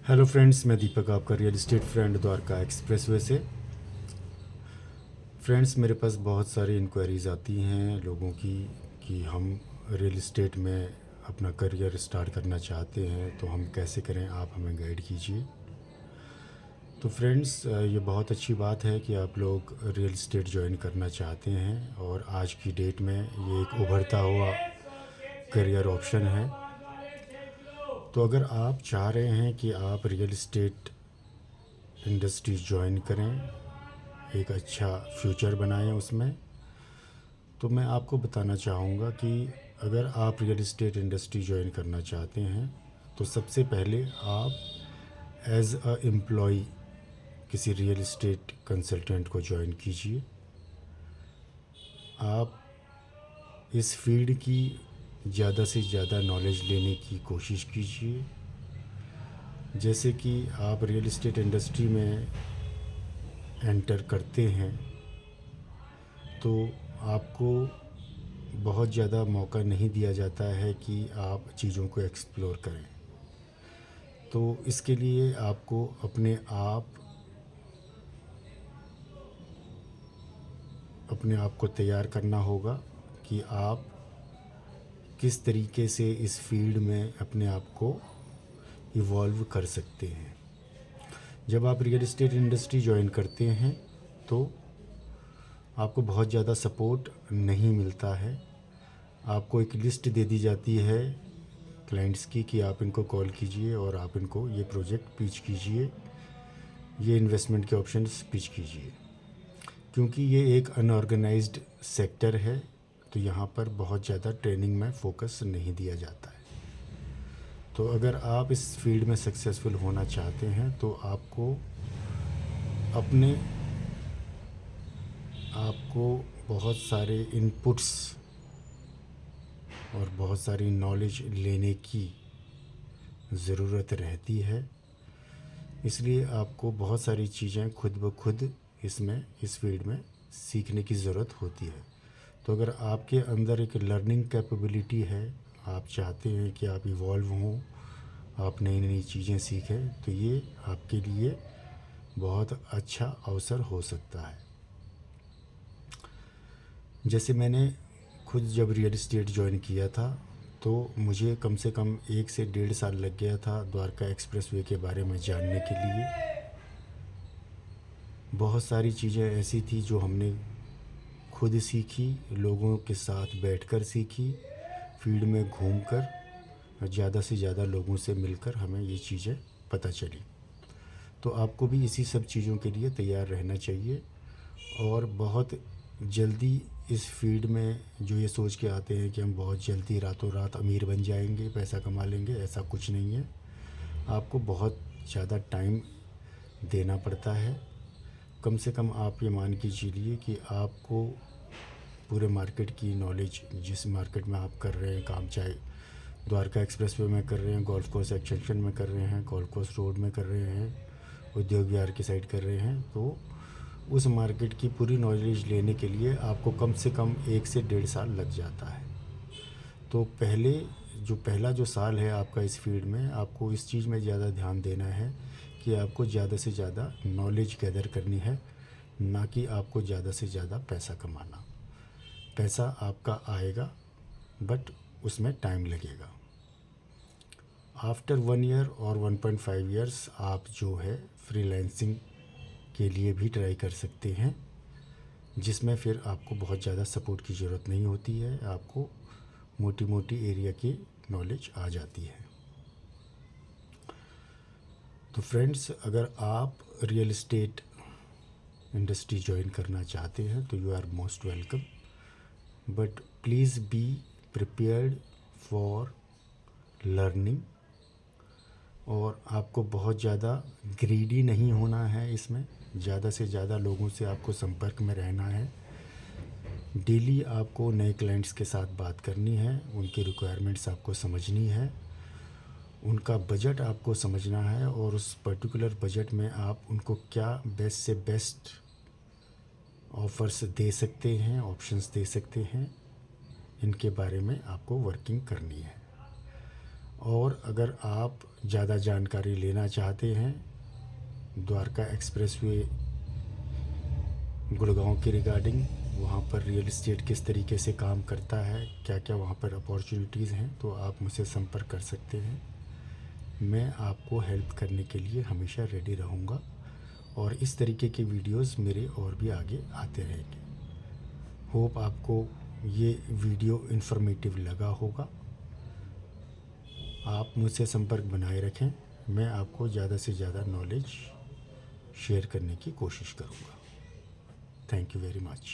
Hello friends, मैं दीपक, आपका real estate friend Dwarka expressway से। फ्रेंड्स, मेरे पास बहुत सारी इंक्वायरीज़ आती हैं लोगों की कि हम रियल इस्टेट में अपना करियर स्टार्ट करना चाहते हैं, तो हम कैसे करें, आप हमें गाइड कीजिए। तो फ्रेंड्स, ये बहुत अच्छी बात है कि आप लोग रियल इस्टेट ज्वाइन करना चाहते हैं और आज की डेट में ये एक उभरता हुआ करियर ऑप्शन है। तो अगर आप चाह रहे हैं कि आप रियल इस्टेट इंडस्ट्री ज्वाइन करें, एक अच्छा फ्यूचर बनाएं उसमें, तो मैं आपको बताना चाहूँगा कि अगर आप रियल इस्टेट इंडस्ट्री ज्वाइन करना चाहते हैं तो सबसे पहले आप एज़ अ एम्प्लॉय किसी रियल इस्टेट कंसल्टेंट को ज्वाइन कीजिए। आप इस फील्ड की ज़्यादा से ज़्यादा नॉलेज लेने की कोशिश कीजिए। जैसे कि आप रियल इस्टेट इंडस्ट्री में एंटर करते हैं तो आपको बहुत ज़्यादा मौका नहीं दिया जाता है कि आप चीज़ों को एक्सप्लोर करें। तो इसके लिए आपको अपने आप को तैयार करना होगा कि आप किस तरीके से इस फील्ड में अपने आप को इवॉल्व कर सकते हैं। जब आप रियल इस्टेट इंडस्ट्री ज्वाइन करते हैं तो आपको बहुत ज़्यादा सपोर्ट नहीं मिलता है। आपको एक लिस्ट दे दी जाती है क्लाइंट्स की कि आप इनको कॉल कीजिए और आप इनको ये प्रोजेक्ट पिच कीजिए, ये इन्वेस्टमेंट के ऑप्शंस पिच कीजिए। क्योंकि ये एक अनऑर्गेनाइज्ड सेक्टर है तो यहाँ पर बहुत ज़्यादा ट्रेनिंग में फोकस नहीं दिया जाता है। तो अगर आप इस फील्ड में सक्सेसफुल होना चाहते हैं तो आपको बहुत सारे इनपुट्स और बहुत सारी नॉलेज लेने की ज़रूरत रहती है। इसलिए आपको बहुत सारी चीज़ें खुद ब खुद इस फील्ड में सीखने की ज़रूरत होती है। तो अगर आपके अंदर एक लर्निंग कैपेबिलिटी है, आप चाहते हैं कि आप इवॉल्व हों, आप नई नई चीज़ें सीखें, तो ये आपके लिए बहुत अच्छा अवसर हो सकता है। जैसे मैंने खुद जब रियल इस्टेट ज्वाइन किया था तो मुझे कम से कम 1 से 1.5 साल लग गया था द्वारका एक्सप्रेसवे के बारे में जानने के लिए। बहुत सारी चीज़ें ऐसी थी जो हमने खुद सीखी, लोगों के साथ बैठकर सीखी, फील्ड में घूमकर, ज़्यादा से ज़्यादा लोगों से मिलकर हमें ये चीज़ें पता चली। तो आपको भी इसी सब चीज़ों के लिए तैयार रहना चाहिए। और बहुत जल्दी इस फील्ड में जो ये सोच के आते हैं कि हम बहुत जल्दी रातों रात अमीर बन जाएंगे, पैसा कमा लेंगे, ऐसा कुछ नहीं है। आपको बहुत ज़्यादा टाइम देना पड़ता है। कम से कम आप ये मान के चलिए कि आपको पूरे मार्केट की नॉलेज, जिस मार्केट में आप कर रहे हैं काम, चाहे द्वारका एक्सप्रेसवे में कर रहे हैं, गोल्फ कोर्स एक्सटेंशन में कर रहे हैं, गोल्फ कोर्स रोड में कर रहे हैं, उद्योग विहार की साइड कर रहे हैं, तो उस मार्केट की पूरी नॉलेज लेने के लिए आपको कम से कम 1 से 1.5 साल लग जाता है। तो पहला जो साल है आपका इस फील्ड में, आपको इस चीज़ में ज़्यादा ध्यान देना है कि आपको ज़्यादा से ज़्यादा नॉलेज गैदर करनी है, ना कि आपको ज़्यादा से ज़्यादा पैसा कमाना। पैसा आपका आएगा बट उसमें टाइम लगेगा। आफ्टर 1 ईयर और 1.5 ईयर्स आप जो है फ्रीलांसिंग के लिए भी ट्राई कर सकते हैं, जिसमें फिर आपको बहुत ज़्यादा सपोर्ट की ज़रूरत नहीं होती है, आपको मोटी मोटी एरिया की नॉलेज आ जाती है। तो फ्रेंड्स, अगर आप रियल इस्टेट इंडस्ट्री ज्वाइन करना चाहते हैं तो you are most welcome, but please be prepared for learning. और आपको बहुत ज़्यादा ग्रीडी नहीं होना है, इसमें ज़्यादा से ज़्यादा लोगों से आपको संपर्क में रहना है। डेली आपको नए क्लाइंट्स के साथ बात करनी है, उनकी रिक्वायरमेंट्स आपको समझनी है, उनका बजट आपको समझना है और उस पर्टिकुलर बजट में आप उनको क्या बेस्ट से बेस्ट ऑफ़र्स दे सकते हैं, ऑप्शंस दे सकते हैं, इनके बारे में आपको वर्किंग करनी है। और अगर आप ज़्यादा जानकारी लेना चाहते हैं द्वारका एक्सप्रेसवे गुड़गांव के रिगार्डिंग, वहाँ पर रियल इस्टेट किस तरीके से काम करता है, क्या क्या वहाँ पर अपॉर्चुनिटीज़ हैं, तो आप मुझसे संपर्क कर सकते हैं। मैं आपको हेल्प करने के लिए हमेशा रेडी रहूँगा और इस तरीके के वीडियोस मेरे और भी आगे आते रहेंगे। होप आपको ये वीडियो इन्फॉर्मेटिव लगा होगा। आप मुझसे संपर्क बनाए रखें, मैं आपको ज़्यादा से ज़्यादा नॉलेज शेयर करने की कोशिश करूँगा। Thank you very much.